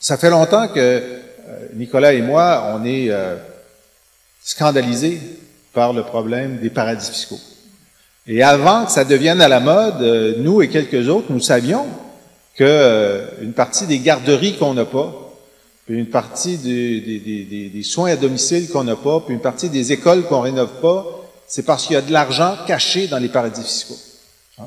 Ça fait longtemps que Nicolas et moi, on est scandalisés par le problème des paradis fiscaux. Et avant que ça devienne à la mode, nous et quelques autres, nous savions que une partie des garderies qu'on n'a pas, puis une partie des soins à domicile qu'on n'a pas, puis une partie des écoles qu'on rénove pas, c'est parce qu'il y a de l'argent caché dans les paradis fiscaux.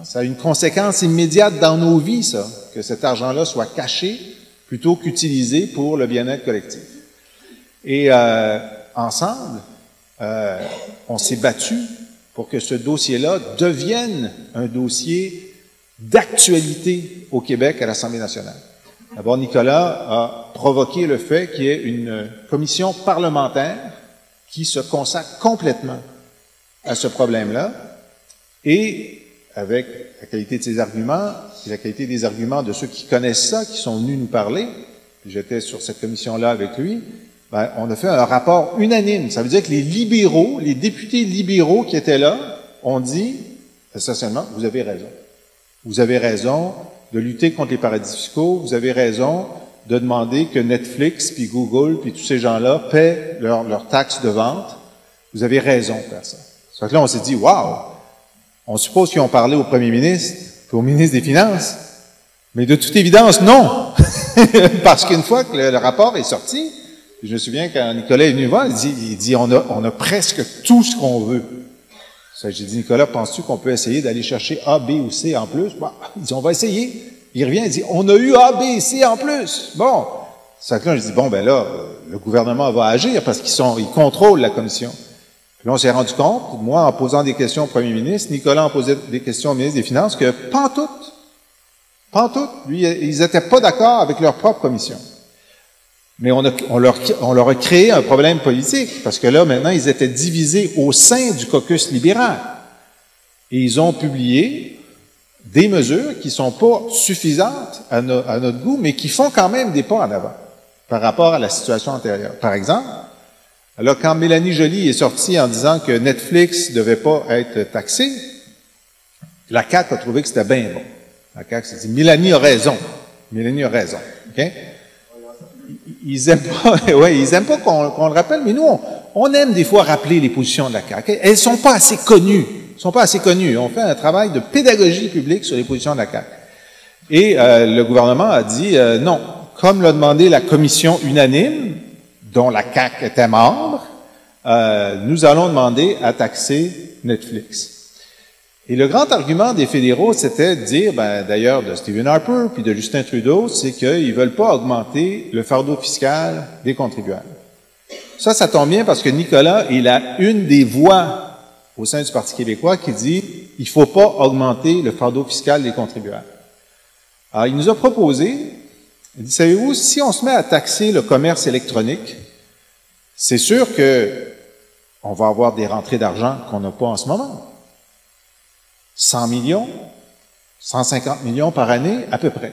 Ça a une conséquence immédiate dans nos vies, ça, que cet argent-là soit caché plutôt qu'utilisé pour le bien-être collectif. Et ensemble, on s'est battu pour que ce dossier-là devienne un dossier d'actualité au Québec à l'Assemblée nationale. D'abord, Nicolas a provoqué le fait qu'il y ait une commission parlementaire qui se consacre complètement à ce problème-là et avec la qualité de ses arguments et la qualité des arguments de ceux qui connaissent ça, qui sont venus nous parler, j'étais sur cette commission-là avec lui, ben, on a fait un rapport unanime. Ça veut dire que les libéraux, les députés libéraux qui étaient là, ont dit, essentiellement, vous avez raison. Vous avez raison de lutter contre les paradis fiscaux, vous avez raison de demander que Netflix, puis Google, puis tous ces gens-là paient leurs taxes de vente. Vous avez raison de faire ça. Donc là, on s'est dit, waouh! On suppose qu'ils ont parlé au premier ministre, puis au ministre des Finances, mais de toute évidence, non! Parce qu'une fois que le rapport est sorti, je me souviens quand Nicolas est venu voir, il dit on a presque tout ce qu'on veut. J'ai dit, Nicolas, penses-tu qu'on peut essayer d'aller chercher A, B ou C en plus? Bon, il dit, on va essayer. Il revient, il dit, on a eu A, B et C en plus. Bon. C'est que là, je dis, bon, ben là, le gouvernement va agir parce ils contrôlent la commission. Puis là, on s'est rendu compte, moi, en posant des questions au premier ministre, Nicolas en posait des questions au ministre des Finances, que pantoute, lui, ils n'étaient pas d'accord avec leur propre commission. Mais on leur a créé un problème politique, parce que là, maintenant, ils étaient divisés au sein du caucus libéral. Et ils ont publié des mesures qui sont pas suffisantes à notre goût, mais qui font quand même des pas en avant par rapport à la situation antérieure. Par exemple, alors quand Mélanie Joly est sortie en disant que Netflix devait pas être taxé, la CAQ a trouvé que c'était bien bon. La CAQ s'est dit, Mélanie a raison. Mélanie a raison. OK? Ils aiment pas qu'on le rappelle, mais nous, on aime des fois rappeler les positions de la CAQ. Elles sont pas assez connues. On fait un travail de pédagogie publique sur les positions de la CAQ. Et le gouvernement a dit non. Comme l'a demandé la commission unanime, dont la CAQ était membre, nous allons demander à taxer Netflix. Et le grand argument des fédéraux, c'était de dire, d'ailleurs de Stephen Harper puis de Justin Trudeau, c'est qu'ils veulent pas augmenter le fardeau fiscal des contribuables. Ça tombe bien parce que Nicolas est une des voix au sein du Parti québécois qui dit, il faut pas augmenter le fardeau fiscal des contribuables. Alors, il nous a proposé, il dit, savez-vous, si on se met à taxer le commerce électronique, c'est sûr que on va avoir des rentrées d'argent qu'on n'a pas en ce moment. 100 millions, 150 millions par année, à peu près.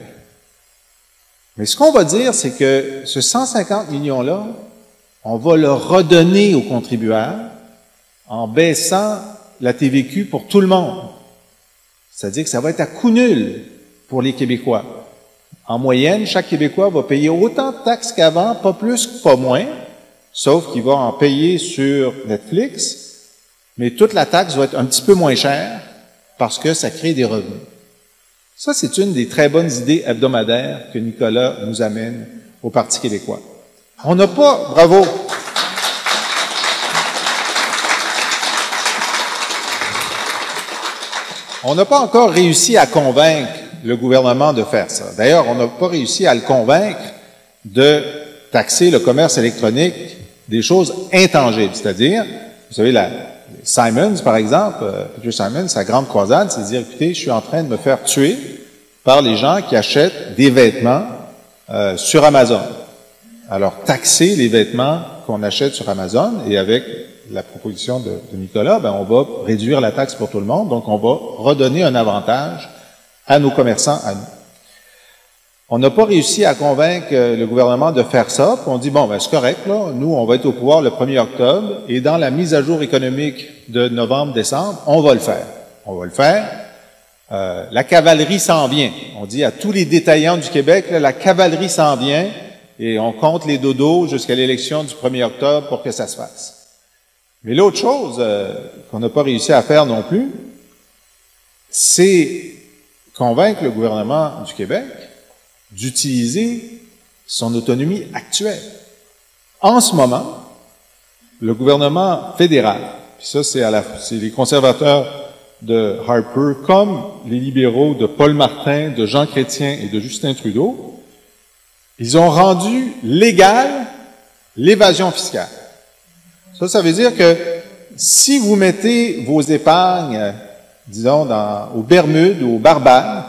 Mais ce qu'on va dire, c'est que ce 150 millions-là, on va le redonner aux contribuables en baissant la TVQ pour tout le monde. C'est-à-dire que ça va être à coût nul pour les Québécois. En moyenne, chaque Québécois va payer autant de taxes qu'avant, pas plus, pas moins, sauf qu'il va en payer sur Netflix, mais toute la taxe va être un petit peu moins chère, parce que ça crée des revenus. Ça, c'est une des très bonnes idées hebdomadaires que Nicolas nous amène au Parti québécois. On n'a pas, bravo, on n'a pas encore réussi à convaincre le gouvernement de faire ça. D'ailleurs, on n'a pas réussi à le convaincre de taxer le commerce électronique des choses intangibles, c'est-à-dire, vous savez, Simons, par exemple, Peter Simons, sa grande croisade, c'est de dire, écoutez, je suis en train de me faire tuer par les gens qui achètent des vêtements sur Amazon. Alors, taxer les vêtements qu'on achète sur Amazon, et avec la proposition de Nicolas, on va réduire la taxe pour tout le monde, donc on va redonner un avantage à nos commerçants, à nous. On n'a pas réussi à convaincre le gouvernement de faire ça, puis on dit, c'est correct, là, nous, on va être au pouvoir le 1er octobre, et dans la mise à jour économique de novembre-décembre, on va le faire. On va le faire. La cavalerie s'en vient. On dit à tous les détaillants du Québec, là, la cavalerie s'en vient, et on compte les dodos jusqu'à l'élection du 1er octobre pour que ça se fasse. Mais l'autre chose qu'on n'a pas réussi à faire non plus, c'est convaincre le gouvernement du Québec d'utiliser son autonomie actuelle. En ce moment, le gouvernement fédéral, puis ça c'est les conservateurs de Harper, comme les libéraux de Paul Martin, de Jean Chrétien et de Justin Trudeau, ils ont rendu légale l'évasion fiscale. Ça veut dire que si vous mettez vos épargnes, disons, aux Bermudes ou aux Barbades,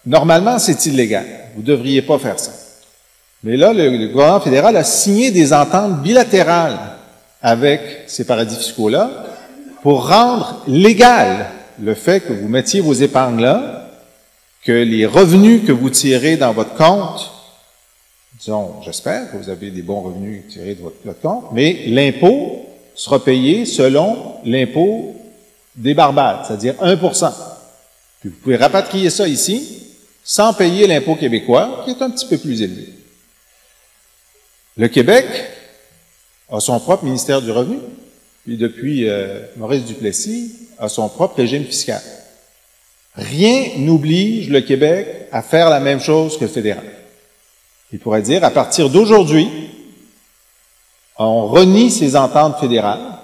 normalement, c'est illégal. Vous ne devriez pas faire ça. Mais là, le gouvernement fédéral a signé des ententes bilatérales avec ces paradis fiscaux-là pour rendre légal le fait que vous mettiez vos épargnes là, que les revenus que vous tirez dans votre compte, disons, j'espère que vous avez des bons revenus tirés de votre compte, mais l'impôt sera payé selon l'impôt des Barbades, c'est-à-dire 1%. Puis vous pouvez rapatrier ça ici sans payer l'impôt québécois, qui est un petit peu plus élevé. Le Québec a son propre ministère du Revenu, puis depuis Maurice Duplessis a son propre régime fiscal. Rien n'oblige le Québec à faire la même chose que le fédéral. Il pourrait dire, à partir d'aujourd'hui, on renie ces ententes fédérales,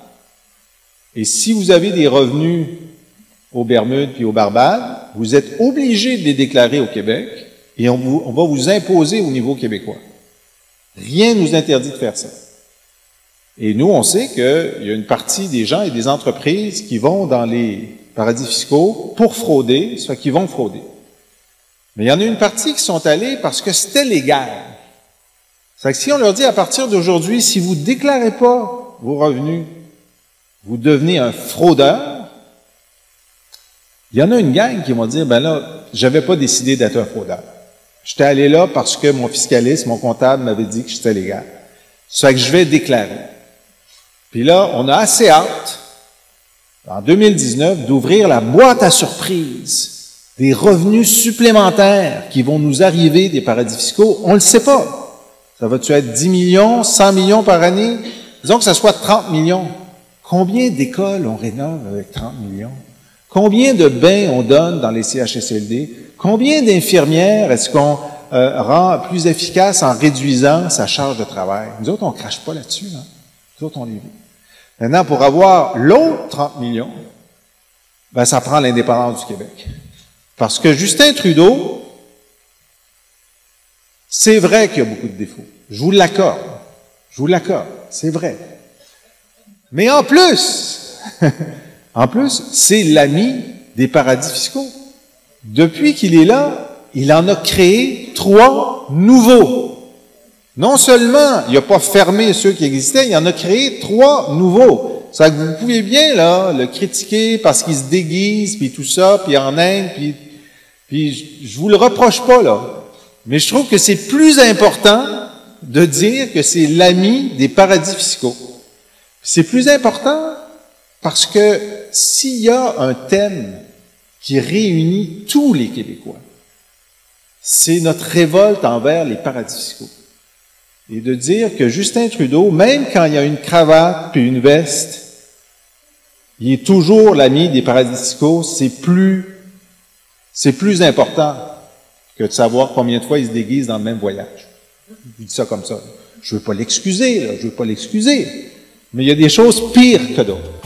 et si vous avez des revenus aux Bermudes puis aux Barbades, vous êtes obligé de les déclarer au Québec, et on va vous imposer au niveau québécois. Rien ne nous interdit de faire ça. Et nous, on sait qu'il y a une partie des gens et des entreprises qui vont dans les paradis fiscaux pour frauder, soit qui vont frauder. Mais il y en a une partie qui sont allés parce que c'était légal. C'est que si on leur dit à partir d'aujourd'hui, si vous ne déclarez pas vos revenus, vous devenez un fraudeur, il y en a une gang qui vont dire, ben là, j'avais pas décidé d'être un fraudeur. J'étais allé là parce que mon fiscaliste, mon comptable m'avait dit que j'étais légal. C'est que je vais déclarer. Puis là, on a assez hâte, en 2019, d'ouvrir la boîte à surprise des revenus supplémentaires qui vont nous arriver des paradis fiscaux. On ne le sait pas. Ça va-tu être 10 millions, 100 millions par année? Disons que ça soit 30 millions. Combien d'écoles on rénove avec 30 millions? Combien de bains on donne dans les CHSLD? Combien d'infirmières est-ce qu'on rend plus efficace en réduisant sa charge de travail? Nous autres, on ne crache pas là-dessus, là. Nous autres, on les vit. Maintenant, pour avoir l'autre 30 millions, ben, ça prend l'indépendance du Québec. Parce que Justin Trudeau, c'est vrai qu'il y a beaucoup de défauts. Je vous l'accorde. Je vous l'accorde. C'est vrai. Mais en plus, c'est l'ami des paradis fiscaux. Depuis qu'il est là, il en a créé 3 nouveaux. Non seulement il n'a pas fermé ceux qui existaient, il en a créé 3 nouveaux. Ça que vous pouvez bien là le critiquer parce qu'il se déguise, puis tout ça, puis en Inde, puis je vous le reproche pas là. Mais je trouve que c'est plus important de dire que c'est l'ami des paradis fiscaux. C'est plus important parce que s'il y a un thème qui réunit tous les Québécois, c'est notre révolte envers les paradis fiscaux. Et de dire que Justin Trudeau, même quand il y a une cravate puis une veste, il est toujours l'ami des paradis fiscaux, c'est plus important que de savoir combien de fois il se déguise dans le même voyage. Je dis ça comme ça. Je veux pas l'excuser, là, je veux pas l'excuser. Mais il y a des choses pires que d'autres.